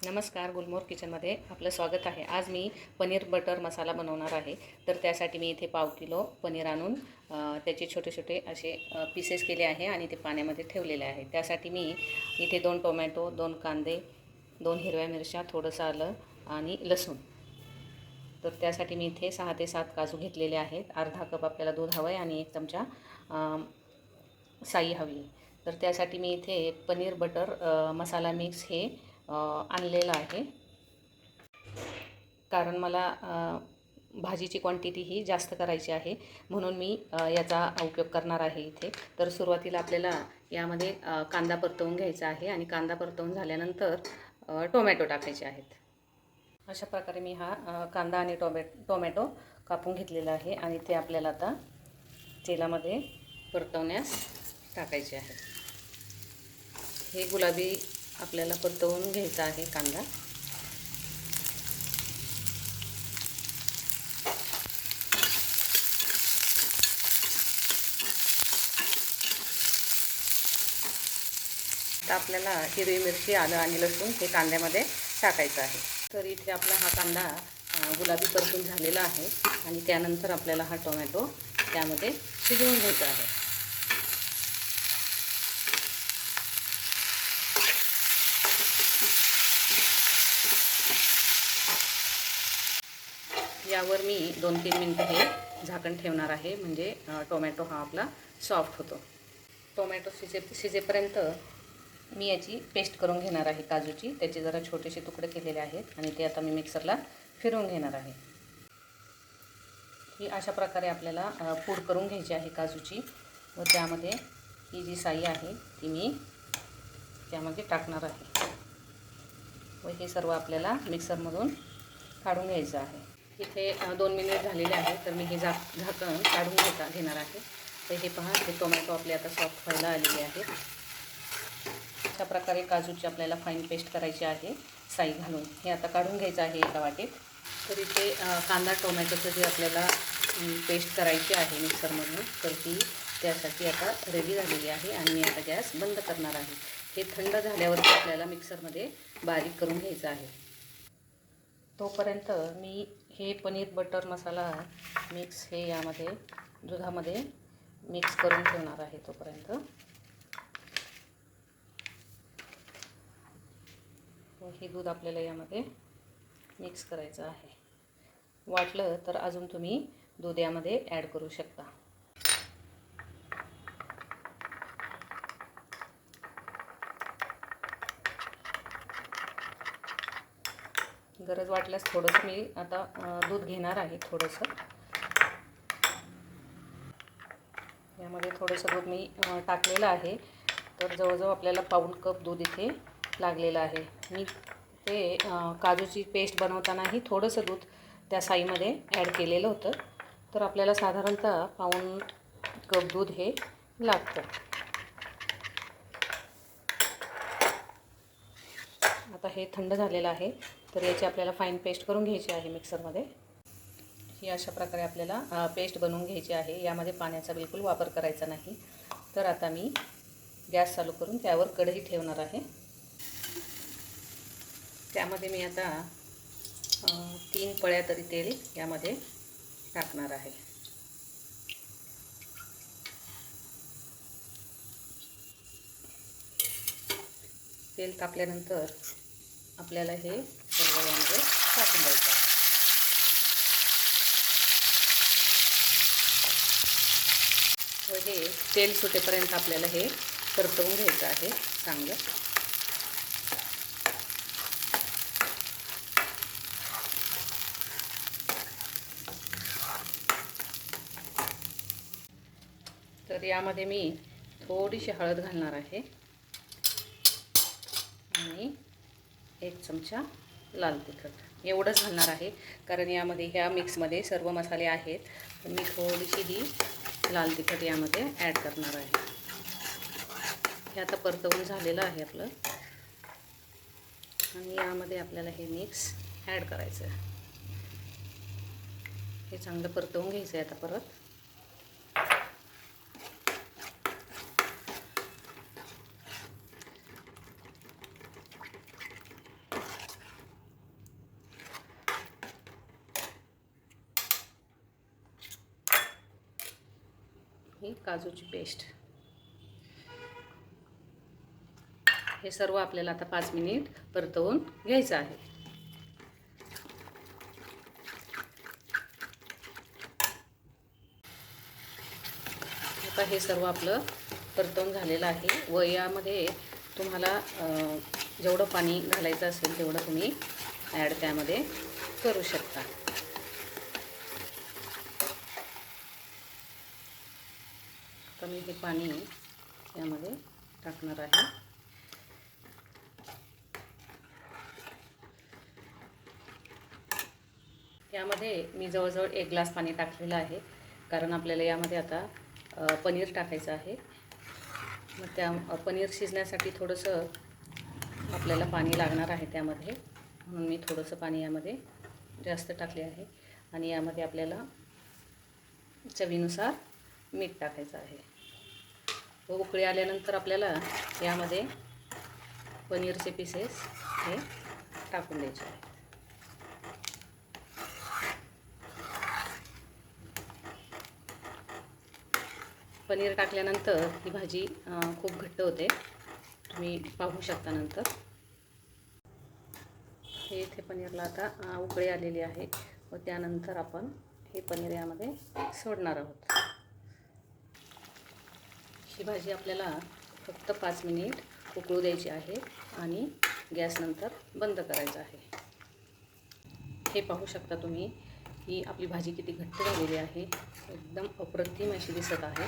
नमस्कार, गुलमोहर किचनमध्ये आपलं स्वागत आहे. आज मी पनीर बटर मसाला बनवणार आहे. तर त्यासाठी मी इथे पाव किलो पनीर आणून त्याचे छोटे छोटे असे पीसेस केले आहे आणि ते पाण्यामध्ये ठेवलेले आहे. त्यासाठी मी इथे 2 टोमॅटो, 2 कांदे, 2 हिरव्या मिरच्या, थोडंसं आलं आणि लसूण. तर त्यासाठी मी इथे 6 ते 7 काजू घेतलेले आहेत. अर्धा कप आपल्याला दूध हवं आहे आणि 1 चमचा साई हवी. तर त्यासाठी मी इथे पनीर बटर मसाला मिक्स हे आणलेलं आहे, कारण मला भाजीची क्वांटिटी ही जास्त करायची आहे, म्हणून मी याचा उपयोग करणार आहे इथे. तर सुरुवातीला आपल्याला यामध्ये कांदा परतवून घ्यायचा आहे आणि कांदा परतवून झाल्यानंतर टोमॅटो टाकायचे आहेत. अशा प्रकारे मी हा कांदा आणि टोमॅटो कापून घेतलेला आहे आणि ते आपल्याला आता तेलामध्ये परतवण्यास टाकायचे आहे. हे गुलाबी आपल्याला परतवून घ्यायचा आहे कांदा. आता आपल्याला हिरवी मिरची, आलं आणि लसूण हे कांद्यामध्ये टाकायचं आहे. तर इथे आपला हा कांदा गुलाबी परतून झालेला आहे आणि त्यानंतर आपल्याला हा टोमॅटो त्यामध्ये शिजवून घ्यायचा आहे. यावर मी 2-3 मिनटं हे झाकण ठेवणार आहे, म्हणजे टोमॅटो हा आपला सॉफ्ट होतो. टोमॅटो शिजेपर्यंत मी याची पेस्ट करून घेणार आहे काजूची. त्याचे जरा छोटेसे तुकडे केलेले आहेत आणि ते आता मी मिक्सरला फिरवून घेणार आहे. ही अशा प्रकारे आपल्याला पूड करून घ्यायची आहे काजूची व त्यामध्ये ही जी साई आहे ती मी त्यामध्ये टाकणार आहे व हे सर्व आपल्याला मिक्सरमधून काढून घ्यायचं आहे. इथे 2 मिनिट झालेले आहेत, तर मी हे झाकण काढून घेणार आहे. तर हे पहा, हे टोमॅटो आपले आता सॉफ्ट व्हायला आलेले आहेत. अशा प्रकारे काजूची आपल्याला फाईन पेस्ट करायची आहे साई घालून. हे आता काढून घ्यायचं आहे एका वाटीत. तर इथे कांदा टोमॅटोचं जे आपल्याला पेस्ट करायची आहे मिक्सरमधून, तर ती त्यासाठी आता रेडी झालेली आहे आणि मी आता गॅस बंद करणार आहे. हे थंड झाल्यावरती आपल्याला मिक्सरमध्ये बारीक करून घ्यायचं आहे. तोपर्यंत मी हे पनीर बटर मसाला मिक्स हे यामध्ये दुधामध्ये मिक्स करून ठेवणार आहे. तोपर्यंत हे दूध आपल्याला यामध्ये मिक्स करायचं आहे. वाटलं तर अजून तुम्ही दूध यामध्ये ॲड करू शकता. गरज वाटल्यास थोडंसं मी आता दूध घेणार आहे. थोडंसं यामध्ये थोडंसं दूध मी टाकलेलं आहे. तर जवळजवळ आपल्याला पाऊण कप दूध इथे लागलेलं आहे. मी ते काजूची पेस्ट बनवतानाही थोडंसं दूध त्या साईमध्ये ॲड केलेलं होतं. तर आपल्याला साधारणतः पाऊण कप दूध हे लागतं. आता हे थंड झालेलं आहे, तर याची आपल्याला फाईन पेस्ट करून घ्यायची आहे मिक्सरमध्ये. ही अशा प्रकारे आपल्याला पेस्ट बनवून घ्यायची आहे. यामध्ये पाण्याचा बिलकुल वापर करायचा नाही. तर आता मी गॅस चालू करून त्यावर कढई ठेवणार आहे. त्यामध्ये मी आता 3 पळ्या तरी तेल यामध्ये टाकणार आहे. तेल तापल्यानंतर आपल्याला हे सर्व यामध्ये टाकून द्यायचं आहे. व हे तेल सुटेपर्यंत आपल्याला हे परतवून घ्यायचं आहे चांगलं. तर यामध्ये मी थोडीशी हळद घालणार आहे आणि 1 चमचा लाल तिखट एवढंच घालणार आहे, कारण यामध्ये ह्या मिक्समध्ये सर्व मसाले आहेत. तर मी थोडीशी ही लाल तिखट यामध्ये ॲड करणार आहे. हे आता परतवून झालेलं आहे आपलं आणि यामध्ये आपल्याला हे मिक्स ॲड करायचं आहे. हे चांगलं परतवून घ्यायचं आहे आता परत. ही काजूची पेस्ट. हे सर्व आपल्याला आता 5 मिनिट परतवून घ्यायचं आहे. आता हे सर्व आपलं परतवून झालेलं आहे व यामध्ये तुम्हाला जेवढं पाणी घालायचं असेल तेवढं तुम्ही ॲड त्यामध्ये करू शकता. आता मी हे पाणी यामध्ये टाकणार आहे. यामध्ये मी जवळजवळ 1 ग्लास पाणी टाकलेलं आहे, कारण आपल्याला यामध्ये आता पनीर टाकायचं आहे. मग त्या पनीर शिजण्यासाठी थोडंसं आपल्याला पाणी लागणार आहे त्यामध्ये, म्हणून मी थोडंसं पाणी यामध्ये जास्त टाकले आहे. आणि यामध्ये आपल्याला चवीनुसार मीठ टाकायचं आहे. व उकळी आल्यानंतर आपल्याला यामध्ये पनीरचे पीसेस हे टाकून द्यायचे आहे. पनीर टाकल्यानंतर ही भाजी खूप घट्ट होते, तुम्ही पाहू शकता नंतर. हे इथे पनीरला आता उकळी आलेली आहे व त्यानंतर आपण हे पनीर यामध्ये सोडणार आहोत. ही भाजी आपल्याला फक्त 5 मिनिट उकळू द्यायची आहे आणि गॅस नंतर बंद करायचा आहे. हे पाहू शकता तुम्ही ही आपली भाजी किती घट्ट झालेली आहे, एकदम अप्रतिम अशी दिसत आहे.